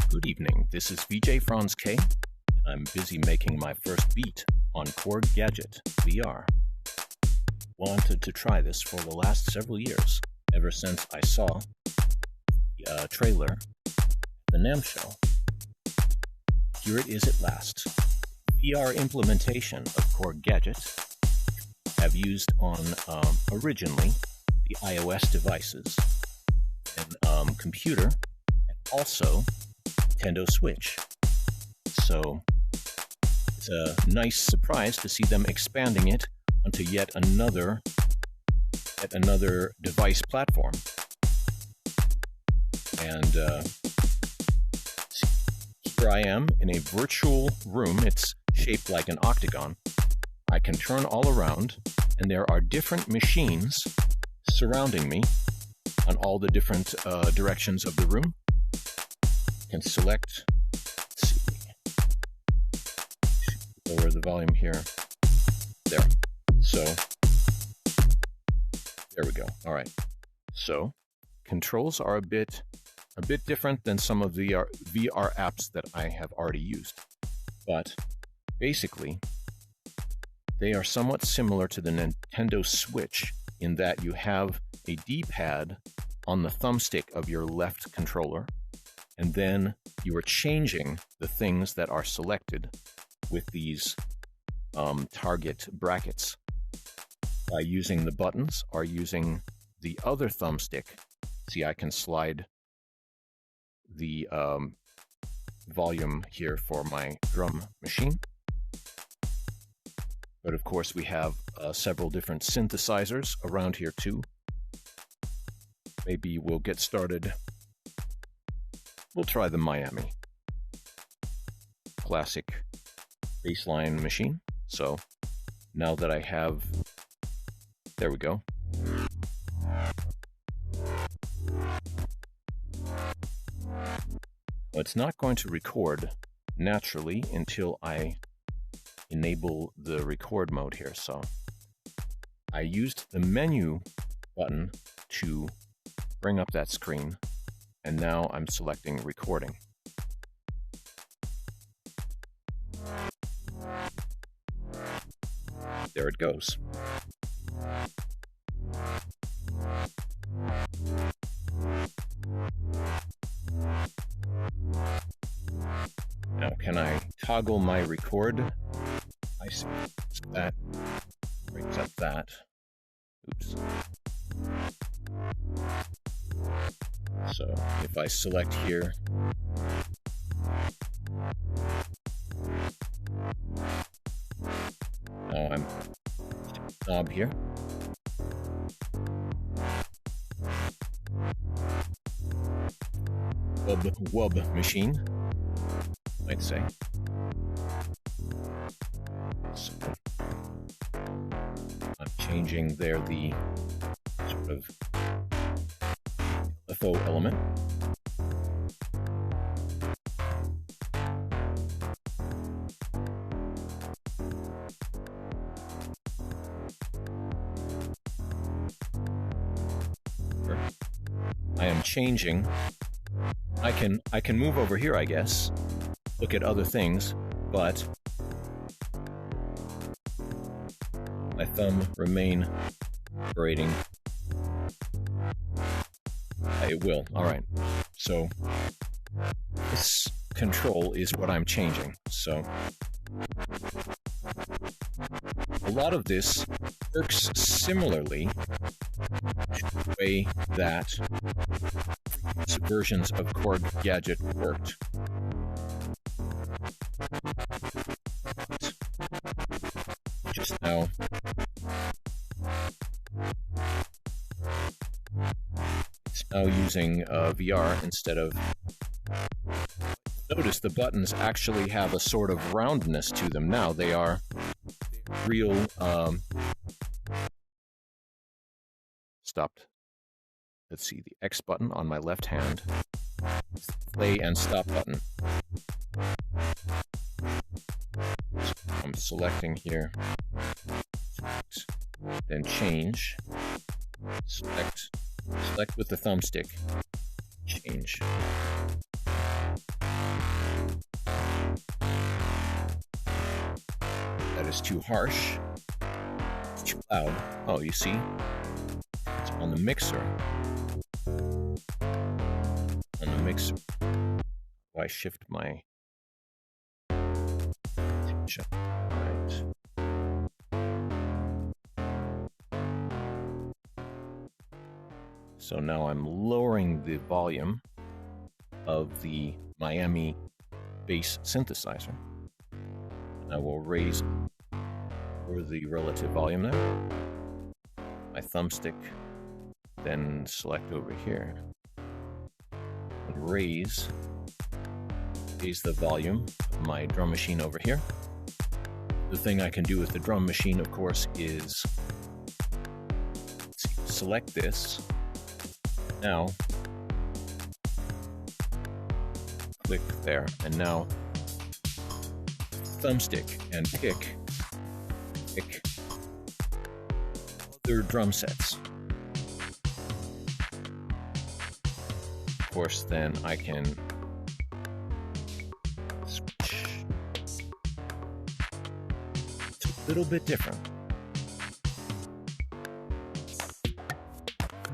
Good evening, this is VJ Franz K, and I'm busy making my first beat on KORG GADGET VR. Wanted to try this for the last several years, ever since I saw the trailer at the NAMM show. Here it is at last. VR implementation of KORG GADGET have used on originally the iOS devices and computer, and also Nintendo Switch. So it's a nice surprise to see them expanding it onto yet another device platform. And here I am in a virtual room. It's shaped like an octagon. I can turn all around, and there are different machines surrounding me on all the different directions of the room. Can select, let's see, lower the volume here, there. So, there we go. All right. So, controls are a bit different than some of the VR apps that I have already used. But, basically, they are somewhat similar to the Nintendo Switch in that you have a D-pad on the thumbstick of your left controller, and then you are changing the things that are selected with these target brackets by using the buttons or using the other thumbstick. See, I can slide the volume here for my drum machine. But of course, we have several different synthesizers around here too. Maybe we'll get started. We'll try the Miami classic bassline machine. So now that I have, there we go. Well, it's not going to record naturally until I enable the record mode here. So I used the menu button to bring up that screen, and now I'm selecting recording. There it goes. Now, can I toggle my record? I see that brings up that. Oops. So if I select here, now I'm knob here. Wub machine, I'd say. So I'm changing there the sort of LFO element. I am changing. I can move over here, I guess, look at other things, but my thumb remain operating. It will. All right. So this control is what I'm changing. So a lot of this works similarly to the way that versions of KORG GADGET worked. Just now, it's now using VR instead of. Notice the buttons actually have a sort of roundness to them now. They are real. Stopped. Let's see, the X button on my left hand, play and stop button. So I'm selecting here, then change, select with the thumbstick, change. is too harsh. It's too loud. Oh, you see? It's on the mixer. On the mixer. Oh, I shift my attention. Right. So now I'm lowering the volume of the Miami bass synthesizer. I will raise for the relative volume there. My thumbstick, then select over here and raise the volume of my drum machine over here. The thing I can do with the drum machine, of course, is select this. Now, click there, and now thumbstick and pick other drum sets. Of course, then I can switch. It's a little bit different.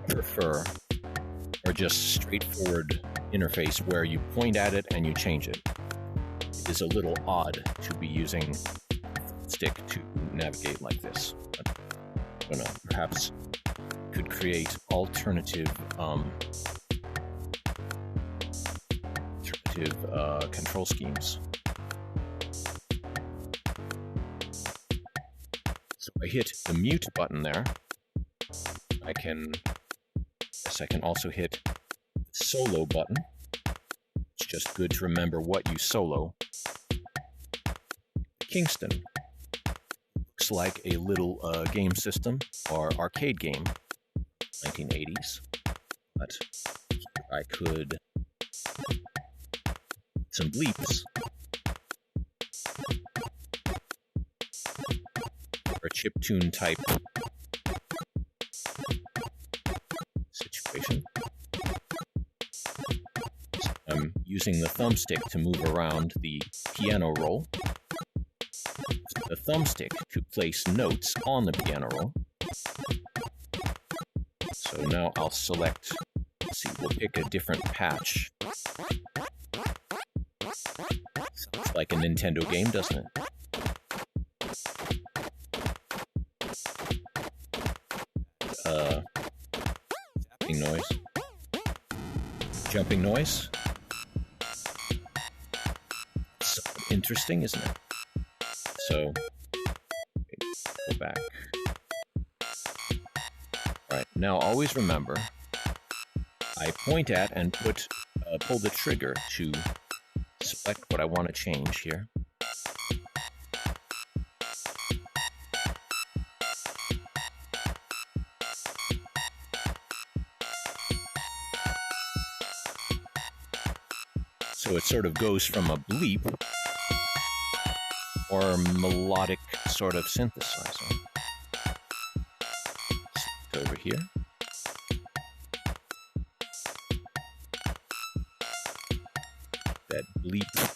Prefer or just straightforward interface where you point at it and you change it. It is a little odd to be using stick to navigate like this. But, I don't know, perhaps could create alternative control schemes. So I hit the mute button there. I can also hit the solo button. It's just good to remember what you solo. Kingston looks like a little game system or arcade game, 1980s. But I could some bleeps or chiptune type situation. So I'm using the thumbstick to move around the piano roll. The thumbstick to place notes on the piano roll. So now I'll select, let's see, we'll pick a different patch. Sounds like a Nintendo game, doesn't it? Zapping noise. Jumping noise. So interesting, isn't it? So, go back. Alright, now always remember, I point at and pull the trigger to select what I want to change here. So it sort of goes from a bleep or melodic sort of synthesizer. Select over here. That bleep.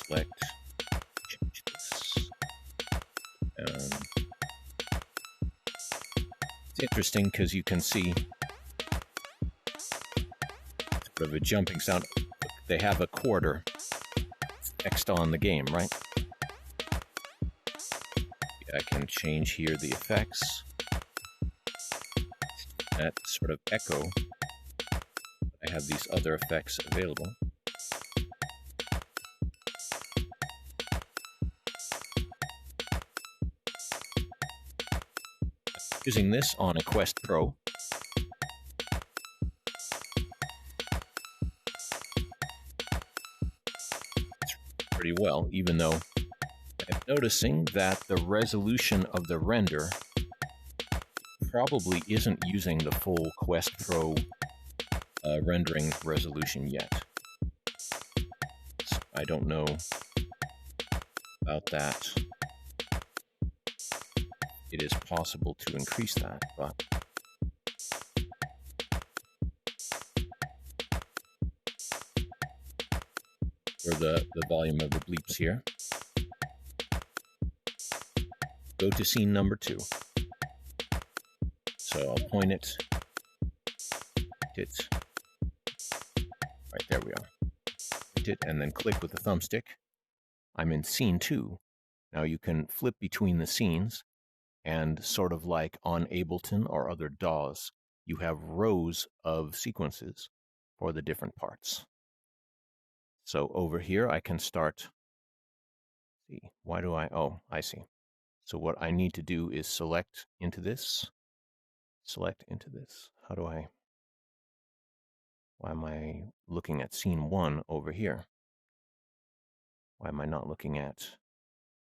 Select, change this. It's interesting because you can see sort of a jumping sound. They have a quarter text on the game, right? I can change here the effects. That sort of echo. I have these other effects available. Using this on a Quest Pro. It's pretty well, even though I'm noticing that the resolution of the render probably isn't using the full Quest Pro rendering resolution yet. So I don't know about that. It is possible to increase that, but for the volume of the bleeps here, go to scene number 2. So I'll point it, right there we are. Hit it and then click with the thumbstick. I'm in scene 2. Now you can flip between the scenes, and sort of like on Ableton or other DAWs, you have rows of sequences for the different parts. So over here I can start, see, why do oh, I see. So what I need to do is select into this. How do I, why am I looking at scene 1 over here? Why am I not looking at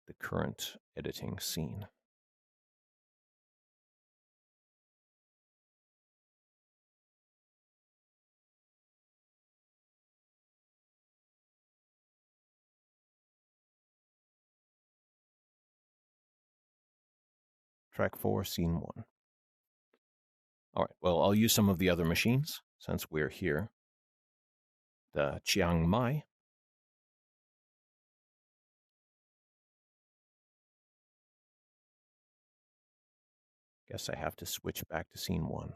the current editing scene? Track 4, scene 1. All right, well, I'll use some of the other machines since we're here. The Chiang Mai. Guess I have to switch back to scene 1.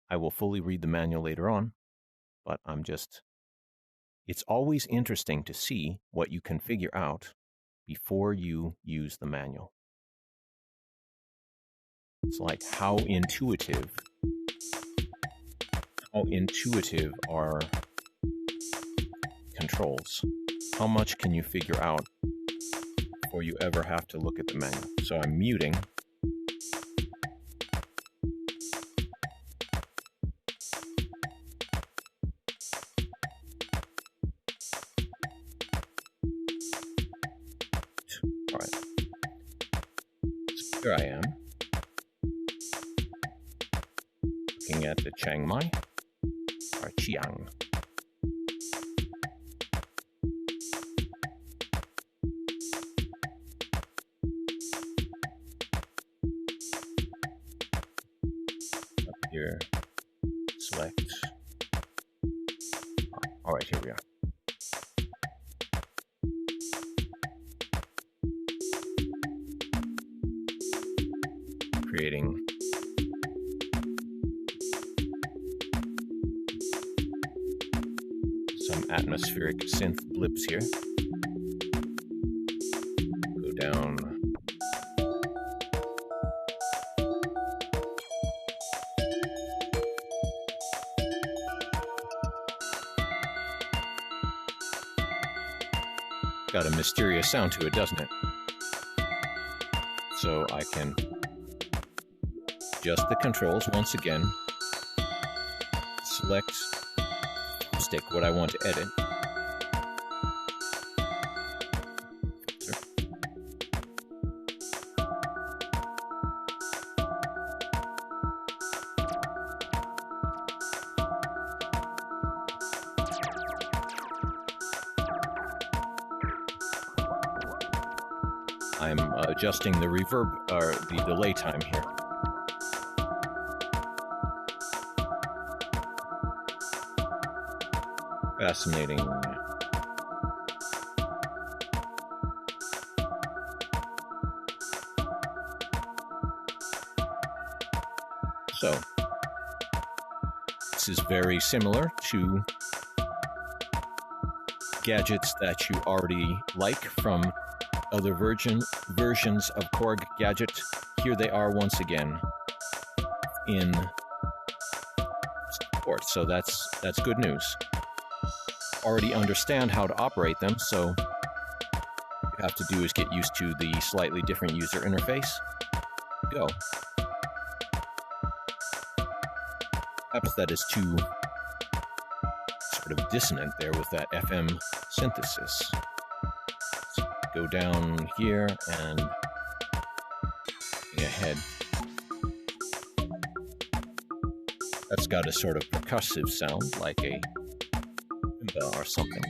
I will fully read the manual later on, but it's always interesting to see what you can figure out before you use the manual. It's like how intuitive are controls. How much can you figure out before you ever have to look at the manual? So I'm muting. All right. So here I am, looking at the Chiang Mai, or Chiang. Up here, select. All right, here we are. Creating some atmospheric synth blips here. Go down. Got a mysterious sound to it, doesn't it? So I can adjust the controls once again, select stick what I want to edit. I'm adjusting the reverb or the delay time here. Fascinating. So, this is very similar to gadgets that you already like from other versions of KORG Gadget. Here they are once again in support, so that's good news. Already understand how to operate them, so what you have to do is get used to the slightly different user interface. Go. Perhaps that is too sort of dissonant there with that FM synthesis. Let's go down here and ahead. That's got a sort of percussive sound, like a or something.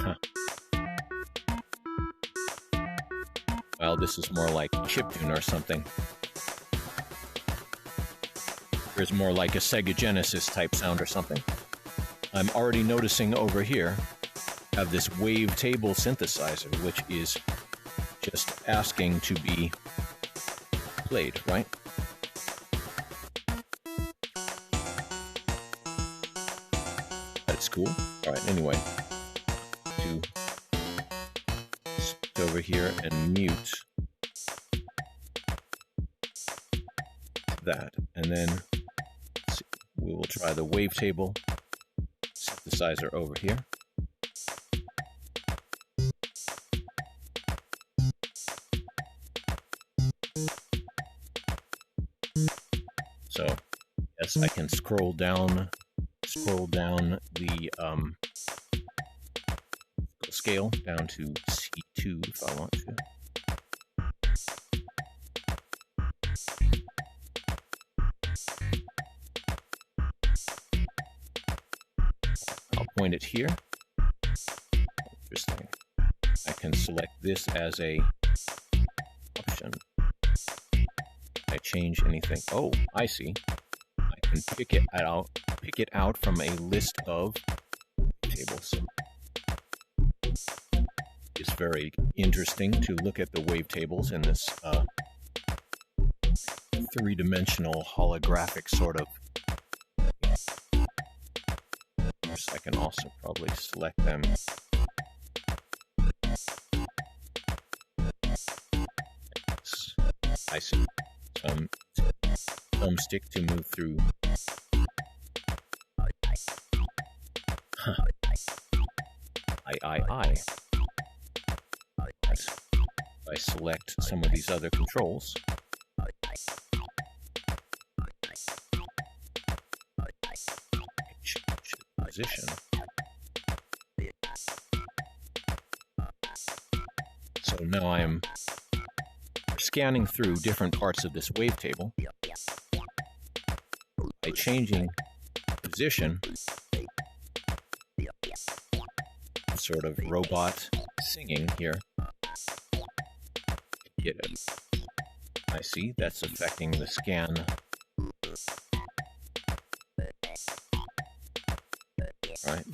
Huh. Well, this is more like chiptune or something. There's more like a Sega Genesis type sound or something. I'm already noticing over here, I have this wavetable synthesizer, which is just asking to be played, right? That's cool. All right, anyway, to sit over here and mute that, and then we will try the wavetable synthesizer over here. So, yes, I can scroll down the scale down to C2 if I want to. I'll point it here. Interesting. I can select this as a option. I change anything. Oh, I see. I can pick it out from a list of tables. It's very interesting to look at the wavetables in this three-dimensional holographic sort of. I can also probably select them. I see. Thumbstick to move through. Huh. I. If I select some of these other controls, position. So now I am scanning through different parts of this wavetable. By changing position, sort of robot singing here. Get it. I see that's affecting the scan. All right.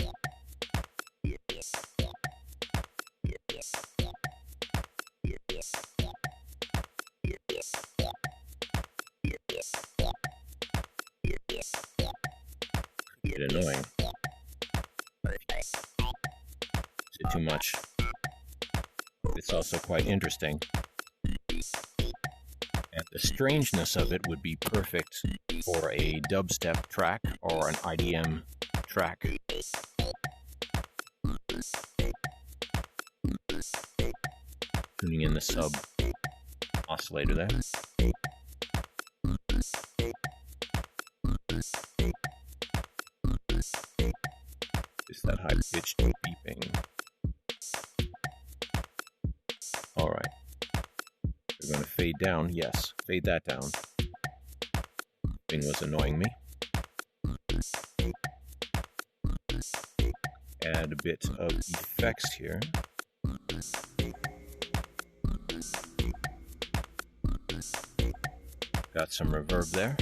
Get annoying. Is it too much? It's also quite interesting. And the strangeness of it would be perfect for a dubstep track or an IDM track. Tuning in the sub oscillator there. Is that high-pitched beeping? All right. We're going to fade down. Yes, fade that down. Thing was annoying me. Add a bit of effects here. Got some reverb there.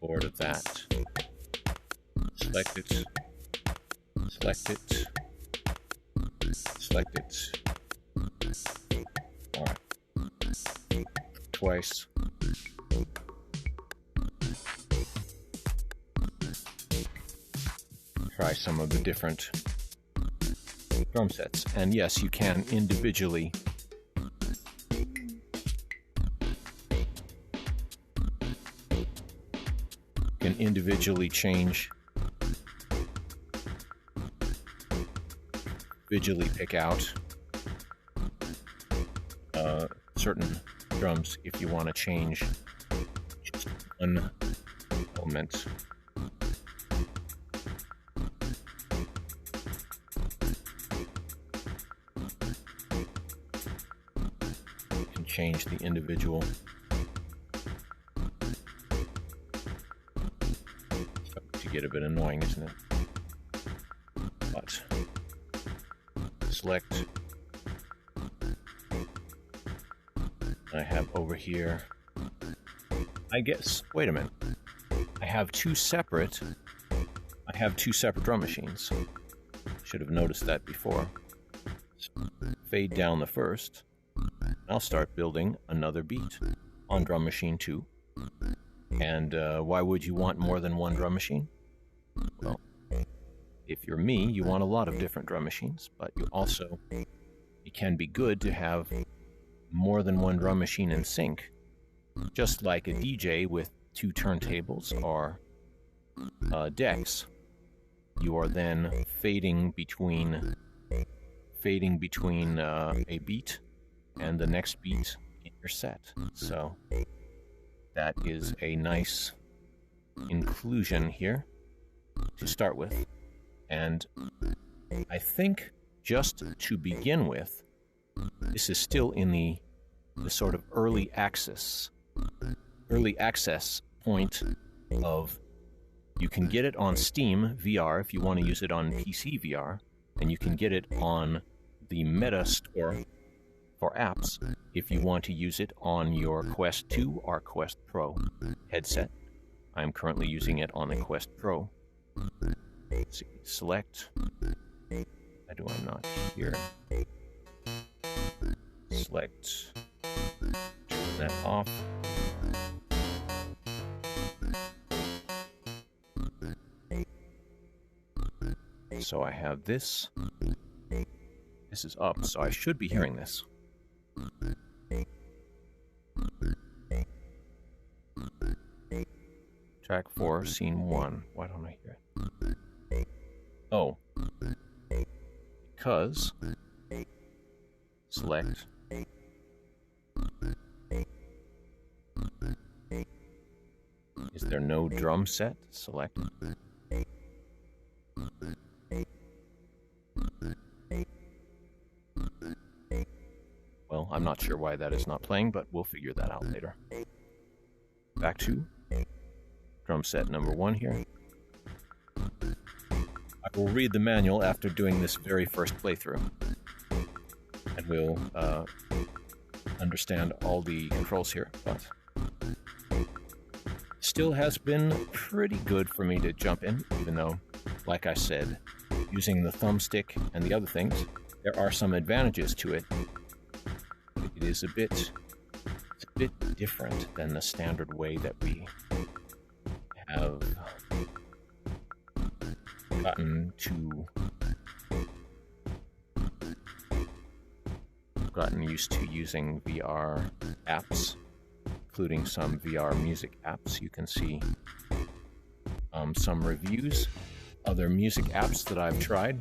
Board of that. Select it. Select it. Select it. All right. Twice. Try some of the different drum sets. And yes, you can individually change, visually pick out certain drums if you want to change just one element. You can change the individual. get a bit annoying, isn't it? But select. I have over here, I guess, wait a minute. I have two separate drum machines. Should have noticed that before. Fade down the first. I'll start building another beat on drum machine 2. And why would you want more than one drum machine? Well, if you're me, you want a lot of different drum machines, but it can be good to have more than one drum machine in sync, just like a DJ with 2 turntables or decks. You are then fading between a beat and the next beat in your set. So that is a nice inclusion here to start with. And I think just to begin with, this is still in the sort of early access point of, you can get it on Steam VR if you want to use it on PC VR, and you can get it on the Meta Store for apps if you want to use it on your Quest 2 or Quest Pro headset. I'm currently using it on the Quest Pro. Let's see, select. Why do I not here? Select. Turn that off. So I have this. This is up, so I should be hearing this. Track 4, scene 1. Why don't I hear it? Oh. Because select. Is there no drum set? Select. Well, I'm not sure why that is not playing, but we'll figure that out later. Back to drum set number 1 here. I will read the manual after doing this very first playthrough, and we'll understand all the controls here, but still has been pretty good for me to jump in, even though, like I said, using the thumbstick and the other things, there are some advantages to it. It is a bit different than the standard way that we have gotten used to using VR apps, including some VR music apps. You can see some reviews, other music apps that I've tried.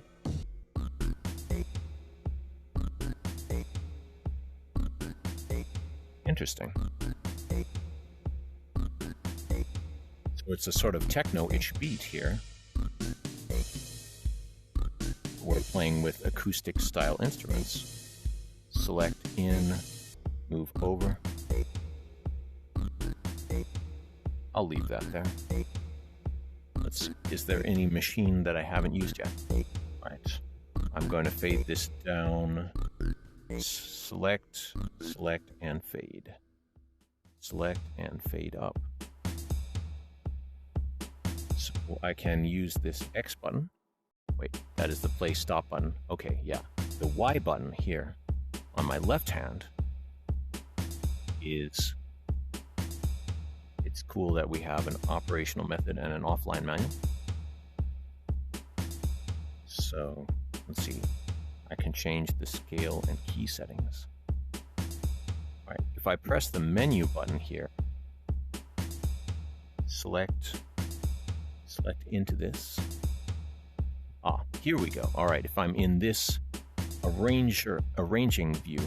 Interesting. So it's a sort of techno-ish beat here. We're playing with acoustic style instruments. Select in, move over. I'll leave that there. Is there any machine that I haven't used yet? Right. I'm going to fade this down. Select, select, and fade. Select and fade up. So I can use this X button. Wait, that is the play stop button. Okay, yeah. The Y button here on my left hand is... It's cool that we have an operational method and an offline manual. So, let's see. I can change the scale and key settings. All right, if I press the menu button here, select into this. Ah, here we go. All right, if I'm in this arranging view,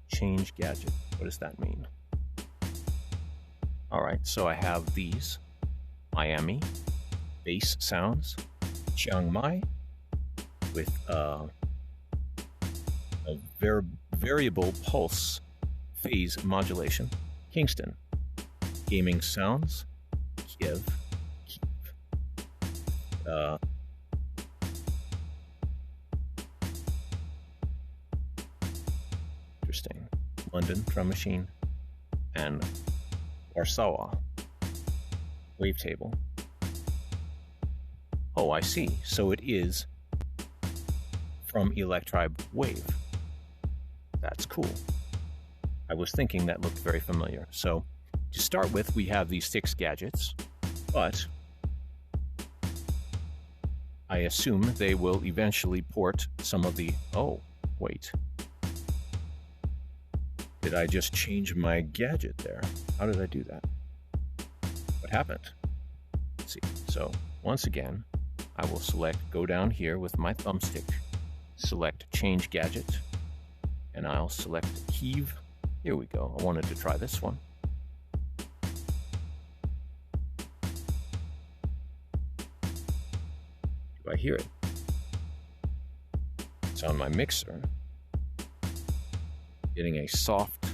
change gadget. What does that mean? All right, so I have these Miami bass sounds, Chiang Mai with a variable pulse phase modulation, Kingston gaming sounds, Kiev. Interesting. London, drum machine, and Warsaw. Wavetable. Oh, I see. So it is from Electribe Wave. That's cool. I was thinking that looked very familiar. So to start with, we have these 6 gadgets, but I assume they will eventually port some of the... Oh, wait. Did I just change my gadget there? How did I do that? What happened? Let's see. So once again, I will select, go down here with my thumbstick, select change gadget, and I'll select Kiev. Here we go. I wanted to try this one. Do I hear it? It's on my mixer. Getting a soft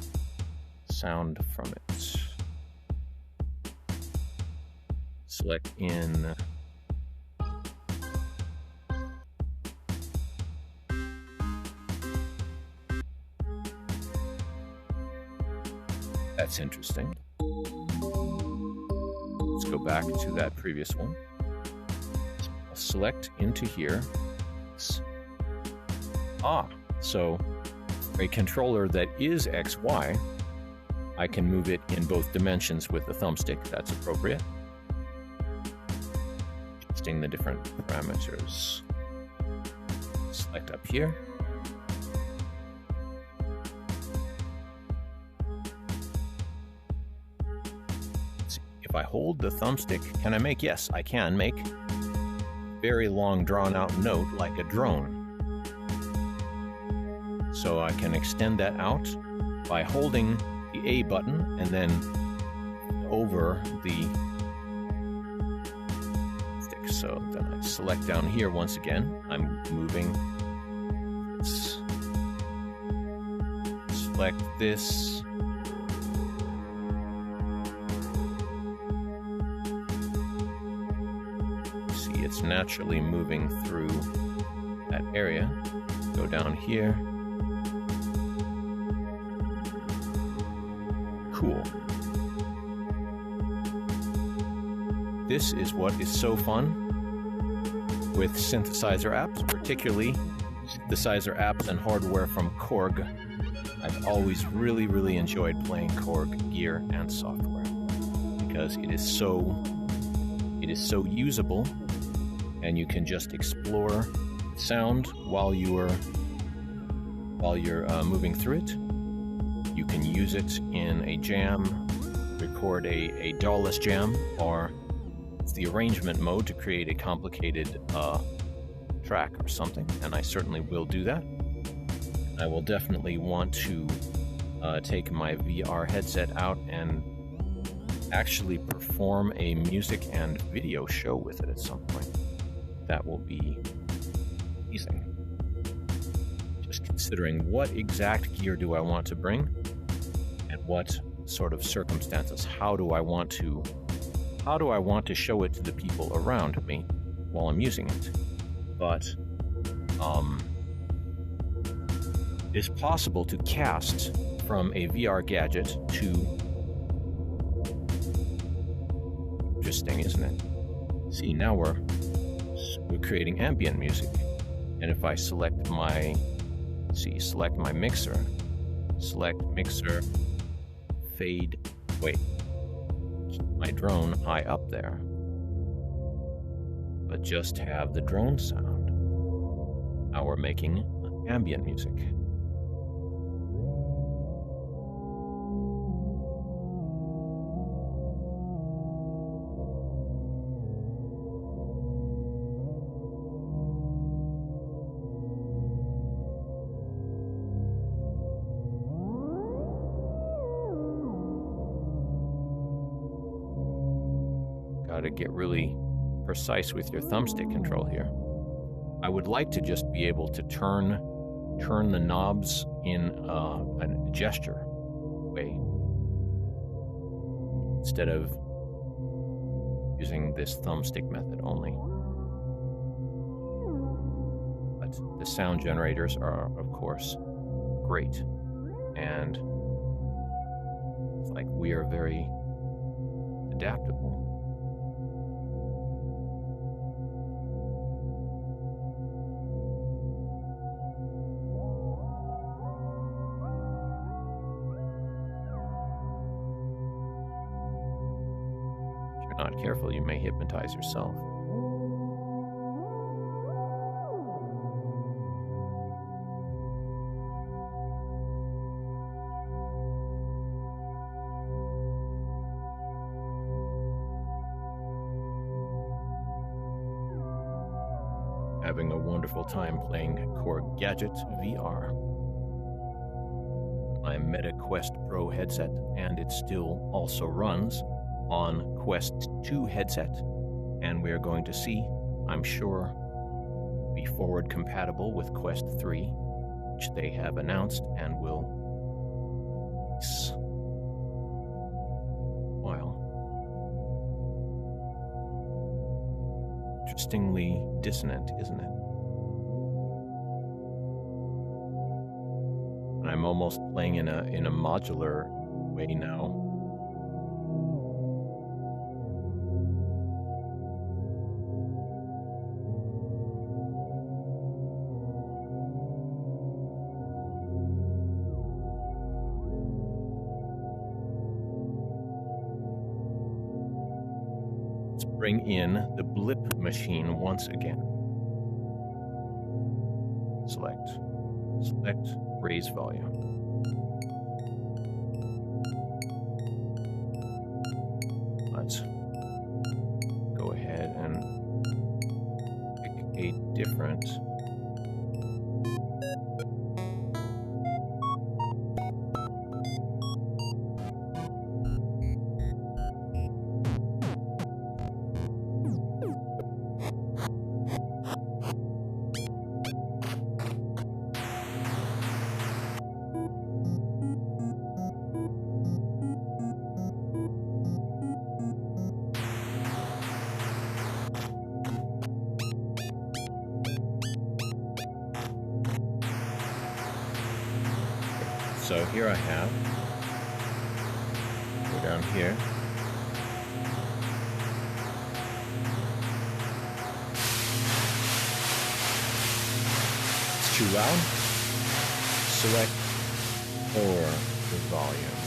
sound from it. Select in. That's interesting. Let's go back to that previous one. I'll select into here. So a controller that is XY, I can move it in both dimensions with the thumbstick. That's appropriate. Adjusting the different parameters. Select up here. If I hold the thumbstick, can I make? Yes, I can make very long drawn-out note like a drone. So I can extend that out by holding the A button and then over the stick. So then I select down here once again. I'm moving this. Select this. See, it's naturally moving through that area. Go down here. Cool. This is what is so fun with synthesizer apps, particularly synthesizer apps and hardware from KORG. I've always really enjoyed playing KORG gear and software because it is so usable, and you can just explore sound while you're moving through it. You can use it in a jam, record a DAW-less jam, or it's the arrangement mode to create a complicated track or something, and I certainly will do that. I will definitely want to take my VR headset out and actually perform a music and video show with it at some point. That will be amazing. Just considering what exact gear do I want to bring and what sort of circumstances. How do I want to show it to the people around me while I'm using it? But it's possible to cast from a VR gadget to... Interesting, isn't it? See, now we're creating ambient music. And if I select my... select my mixer. Select mixer, fade, wait. Keep my drone high up there. But just have the drone sound. Now we're making ambient music. To get really precise with your thumbstick control here. I would like to just be able to turn the knobs in a gesture way instead of using this thumbstick method only. But the sound generators are, of course, great. And it's like we are very adaptable. If you're not careful, you may hypnotize yourself. Having a wonderful time playing KORG GADGET VR. My Meta Quest Pro headset, and it still also runs on Quest 2 headset, and we are going to see, I'm sure, be forward compatible with Quest 3, which they have announced and will interestingly dissonant, isn't it? And I'm almost playing in a modular way now. Bring in the blip machine once again. Select, raise volume. Let's go ahead and pick a different So here I have, go down here, it's too loud, select lower the volume.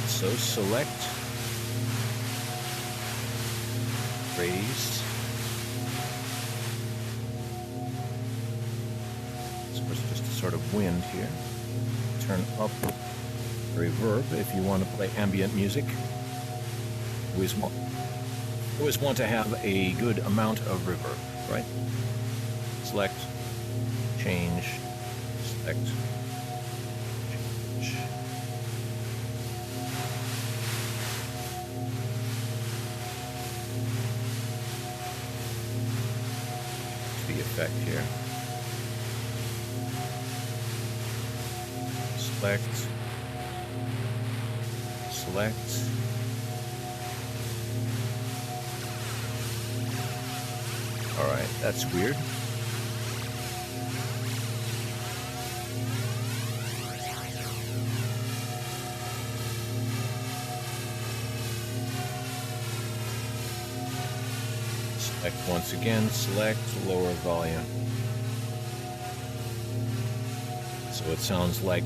So select, raise, sort of wind here. Turn up reverb if you want to play ambient music. Always want to have a good amount of reverb, right? Select, change, select, change. The effect here. Select. All right, that's weird. Select once again, select lower volume. So it sounds like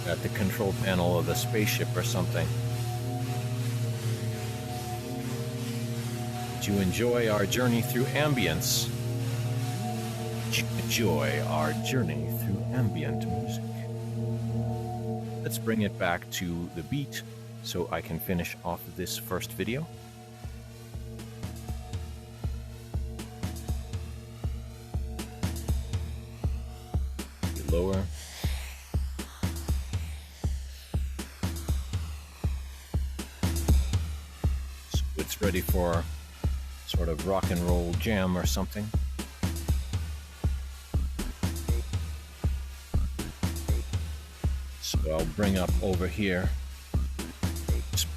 at the control panel of a spaceship or something. Did you enjoy our journey through ambience? Did you enjoy our journey through ambient music? Let's bring it back to the beat so I can finish off this first video. Lower. It's ready for sort of rock and roll jam or something. So I'll bring up over here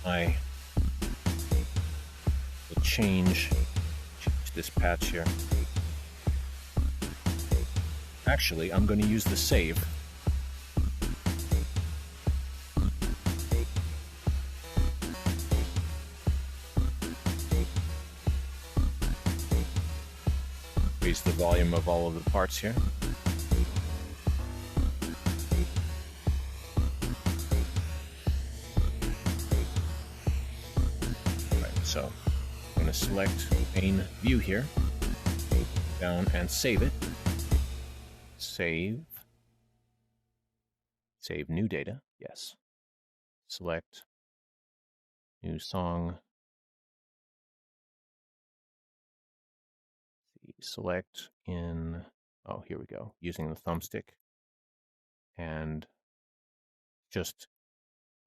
my change this patch here. Actually, I'm going to use the save. Raise the volume of all of the parts here. So I'm going to select main view here, down and save it. Save new data, yes. Select new song. Select in, oh, here we go, using the thumbstick. And just,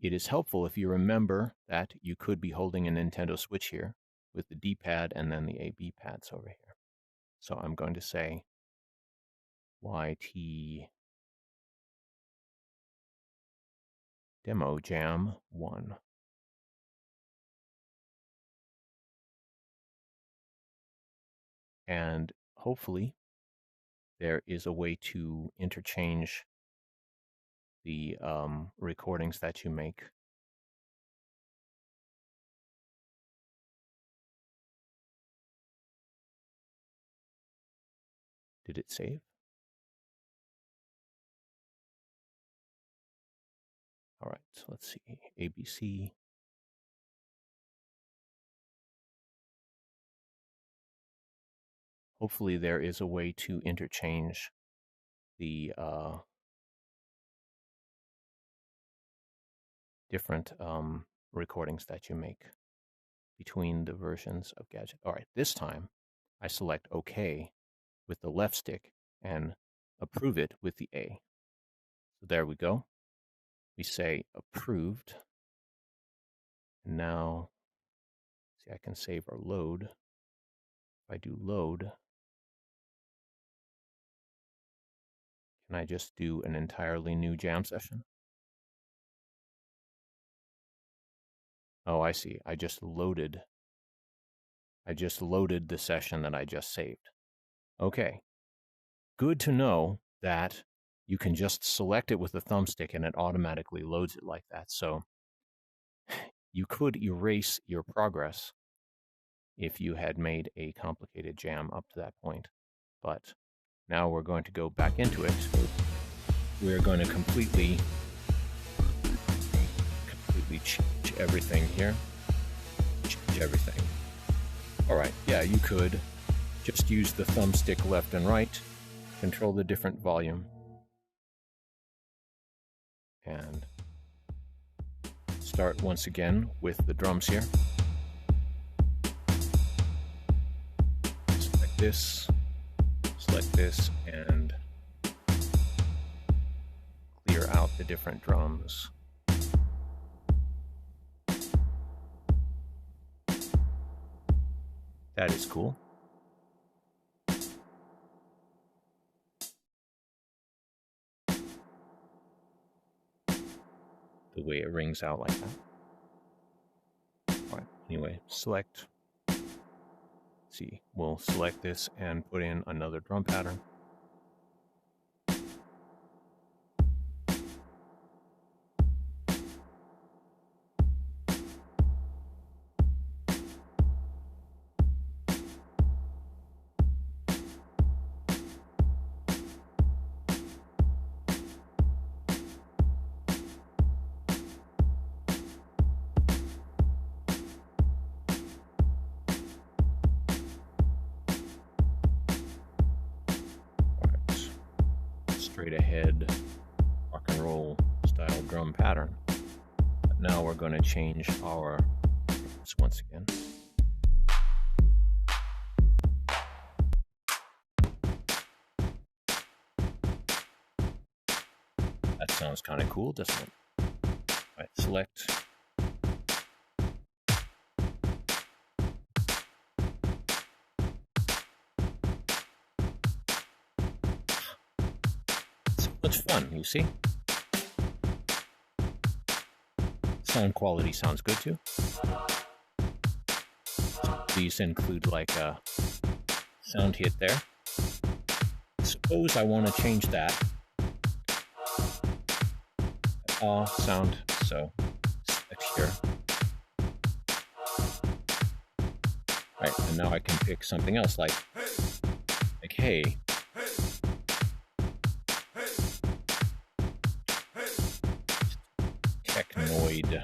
it is helpful if you remember that you could be holding a Nintendo Switch here with the D-pad and then the AB pads over here. So I'm going to say YT Demo Jam 1. And hopefully there is a way to interchange the recordings that you make. Did it save? All right, so let's see, ABC. Hopefully there is a way to interchange the different recordings that you make between the versions of Gadget. All right, this time I select OK with the left stick and approve it with the A. So there we go. We say approved. And now, see, I can save or load. If I do load, can I just do an entirely new jam session? Oh, I see. I just loaded the session that I just saved. Okay. Good to know that you can just select it with the thumbstick and it automatically loads it like that. So you could erase your progress if you had made a complicated jam up to that point. But now we're going to go back into it. We're going to completely change everything here. Change everything. All right, yeah, you could just use the thumbstick left and right, control the different volume, and start once again with the drums here. Select this, and clear out the different drums. That is cool. The way it rings out like that. All right, anyway, select. Let's see, we'll select this and put in another drum pattern. Straight ahead rock and roll style drum pattern. But now we're going to change our drums once again. That sounds kind of cool, doesn't it? All right, select. It's fun, you see? Sound quality sounds good too. these include like a sound hit there. Suppose I want to change that. Sound, so select here. Right, and now I can pick something else like hey. Technoid.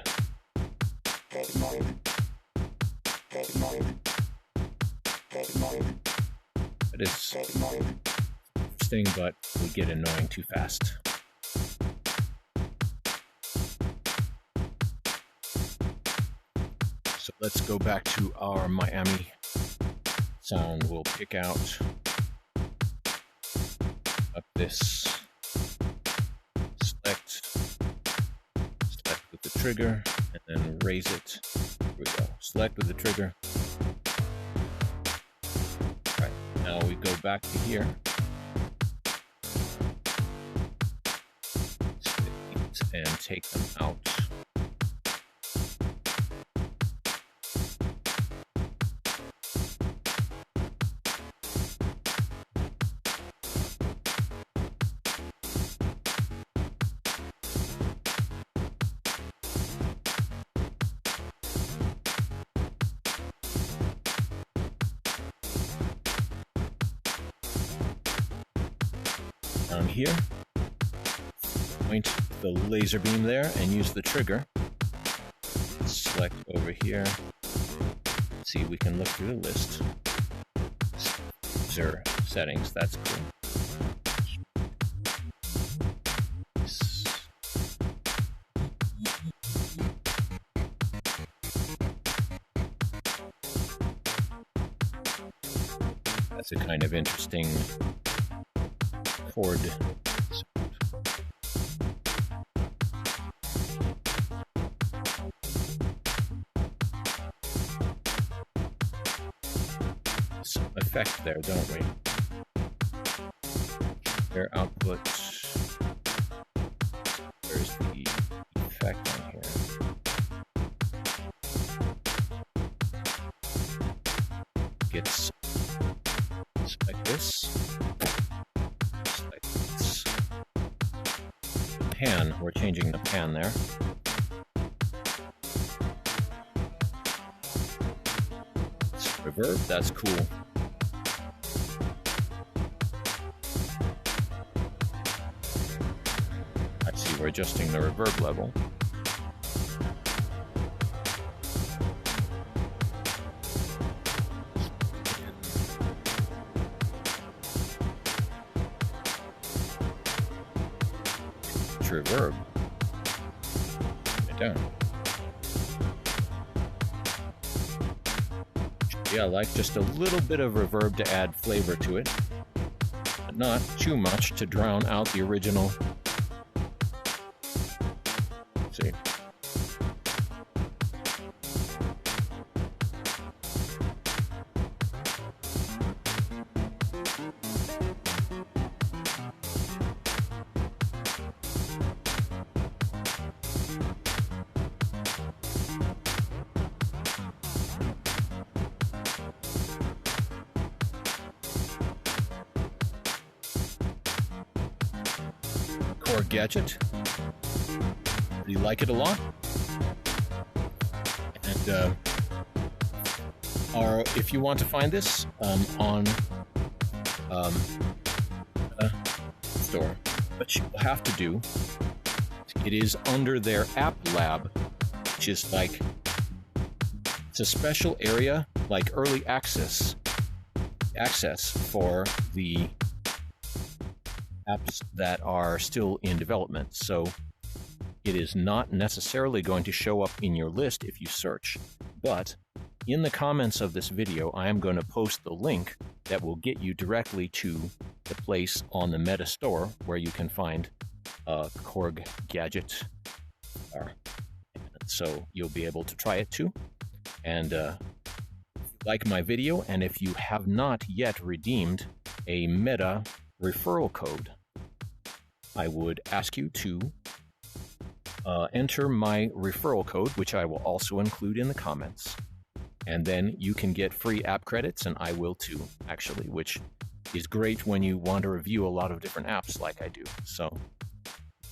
That is interesting, but would get annoying too fast. So let's go back to our Miami sound. We'll pick out up this, select with the trigger, and then raise it. Here we go. Select with the trigger. All right, now we go back to here. And take them out. Down here, point the laser beam there and use the trigger. Select over here. See, we can look through the list. User settings, that's cool. That's a kind of interesting chord. Some effect there, don't we? Their output. There's the effect on here. Gets like this. Like this. Pan. We're changing the pan there. Reverb, that's cool. I see we're adjusting the reverb level. It's reverb. Get down. Yeah, I like just a little bit of reverb to add flavor to it, but not too much to drown out the original. Let's see. KORG gadget. Really like it a lot. And if you want to find this on store, what you will have to do, it is under their app lab, which is like, it's a special area, like early access for the apps that are still in development. So it is not necessarily going to show up in your list if you search, but in the comments of this video, I am going to post the link that will get you directly to the place on the Meta Store where you can find KORG gadget. So you'll be able to try it too. And like my video, and if you have not yet redeemed a Meta referral code, I would ask you to enter my referral code, which I will also include in the comments, And then you can get free app credits, and I will too, actually, which is great when you want to review a lot of different apps like I do. So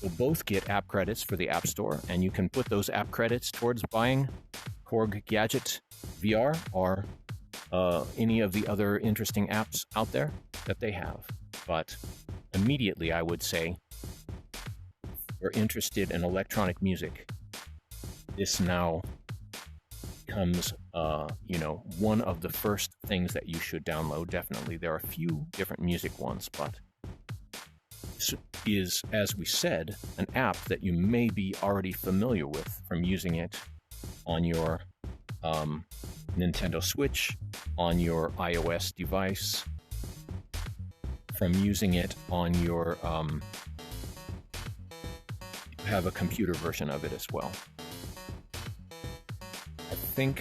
you'll both get app credits for the App Store, and you can put those app credits towards buying KORG Gadget VR or any of the other interesting apps out there that they have. But immediately, I would say, if you're interested in electronic music, this now becomes, one of the first things that you should download. Definitely, there are a few different music ones, but this is, as we said, an app that you may be already familiar with from using it on your Nintendo Switch, on your iOS device, from using it on your, you have a computer version of it as well. I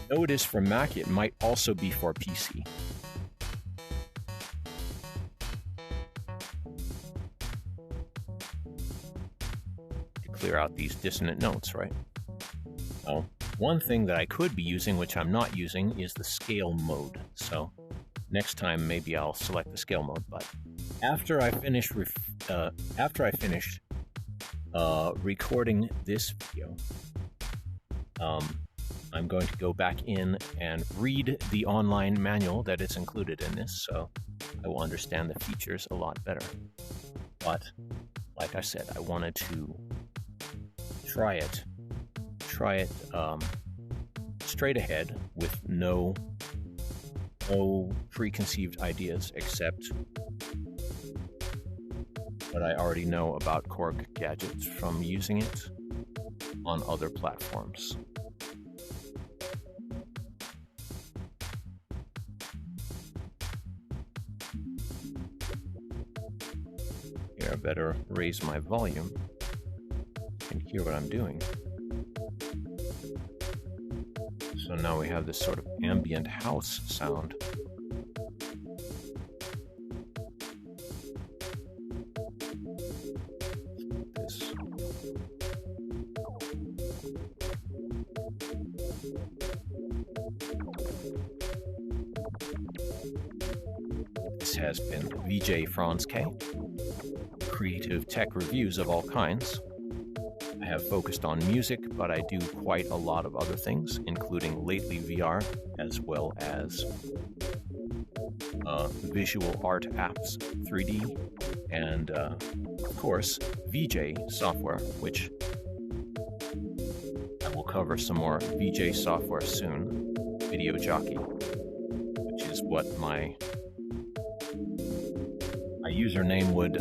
know it is for Mac, it might also be for PC. To clear out these dissonant notes, right? Now, one thing that I could be using, which I'm not using, is the scale mode. So next time, maybe I'll select the scale mode. But after I finish recording this video, I'm going to go back in and read the online manual that is included in this, so I will understand the features a lot better. But like I said, I wanted to try it straight ahead with no preconceived ideas except what I already know about KORG Gadgets from using it on other platforms. Here, I better raise my volume. You can hear what I'm doing. So now we have this sort of ambient house sound. This has been VJ Franz K. Creative tech reviews of all kinds. I have focused on music, but I do quite a lot of other things, including lately VR, as well as visual art apps, 3D, and of course, VJ software, which I will cover some more VJ software soon. Video jockey, which is what my username would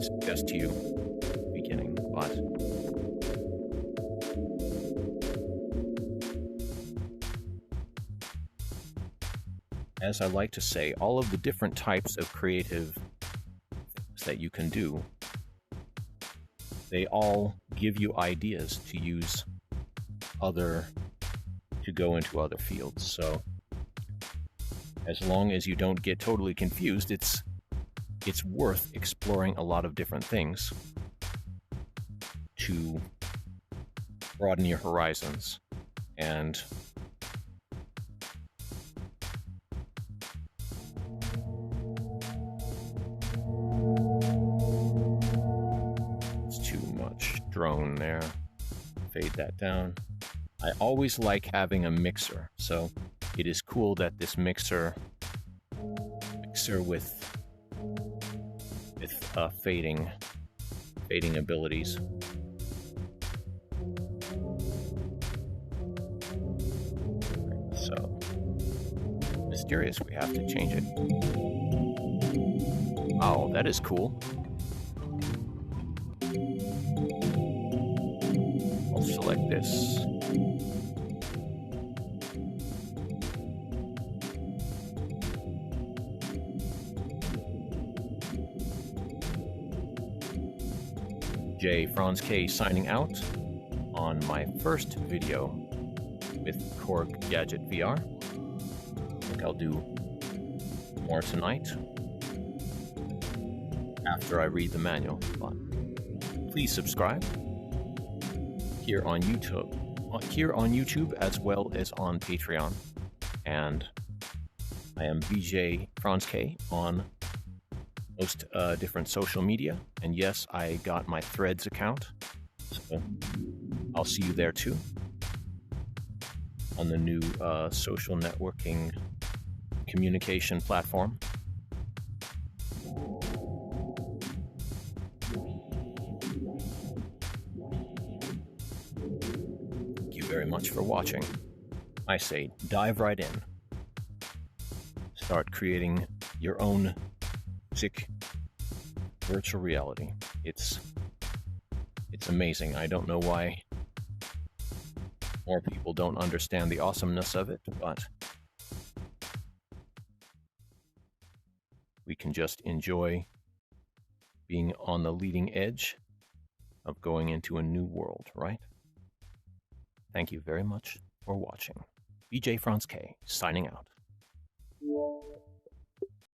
suggest to you beginning, but as I like to say, all of the different types of creative things that you can do, they all give you ideas to use to go into other fields. So as long as you don't get totally confused, it's worth exploring a lot of different things to broaden your horizons. And it's too much drone there. Fade that down. I always like having a mixer, so it is cool that this mixer with fading abilities. So mysterious, we have to change it. Oh, that is cool. I'll select this. J. Franz K. signing out on my first video with KORG Gadget VR. I think I'll do more tonight after I read the manual. But please subscribe here on YouTube here on YouTube as well as on Patreon. And I am BJ Franz K on most different social media. And yes, I got my Threads account, so I'll see you there too on the new social networking communication platform. Thank you very much for watching. I say dive right in. Start creating your own music virtual reality. It's amazing. I don't know why more people don't understand the awesomeness of it, but we can just enjoy being on the leading edge of going into a new world, right? Thank you very much for watching. BJ Franz K, signing out.